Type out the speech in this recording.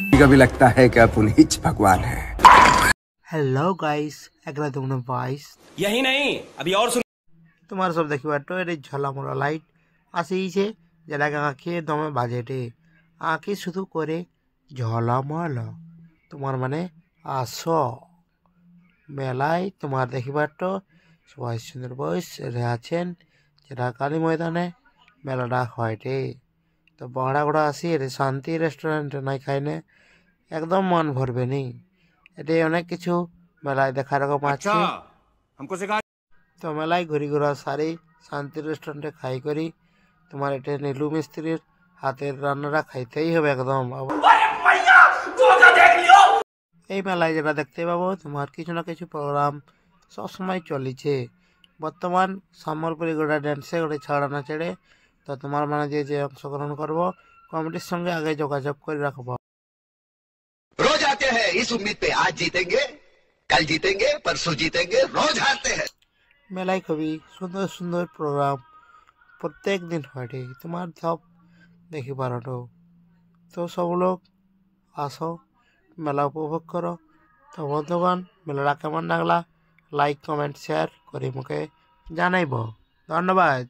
कभी लगता है कि पुनीत भगवान है। हेलो गाइस, एकरा तुमने वॉइस यही नहीं अभी और सुन। तुम्हारा सब देखिबा तो এর ঝলামলা লাইট আসিছে যেটাকে আঁখি দমে বাজেটে আঁখি শুধু করে ঝলামলা তোমার মানে আসো মেলায় তোমার দেখিবার তো সবাই সুন্দর বয়স আছেন যেটা কালী ময়দানে মেলাটা হয়টে। তো বড়া গোড়া আসি রে শান্তি রেস্টুরেন্টে নাই খাইনে একদম মন ভরবে নি। এটাই অনেক কিছু মেলায় দেখার রকম আছে। हमको सिखा। তো মেলায় ঘুরি ঘুরা সারি শান্তি রেস্টুরেন্টে খাই করি তোমার এটা নীলু মিস্ত্রির হাতের রান্নাটা খাইতেই হবে একদম। এই মেলায় যেটা দেখতে পাবো তোমার কিছু না কিছু প্রোগ্রাম সবসময় চলেছে। বর্তমান সম্বলপুরি গোটা ড্যান্সে গোটে ছাড়ানো ছেড়ে তো তোমার মানে যে অংশগ্রহণ করবো কমিটির সঙ্গে আগে যোগাযোগ করে রাখবো। रोज आते हैं इस उम्मीद पे आज जीतेंगे, कल जीतेंगे, परसों जीतेंगे, रोज हारते हैं। মেলায় খুবই সুন্দর সুন্দর প্রোগ্রাম প্রত্যেক দিন হয় তোমার সব দেখি পারো। তো সব লোক আসো মেলা উপভোগ করো। তো বন্ধুগণ মেলাটা কেমন লাগলা লাইক কমেন্ট শেয়ার করে মুখে জানাইব। ধন্যবাদ।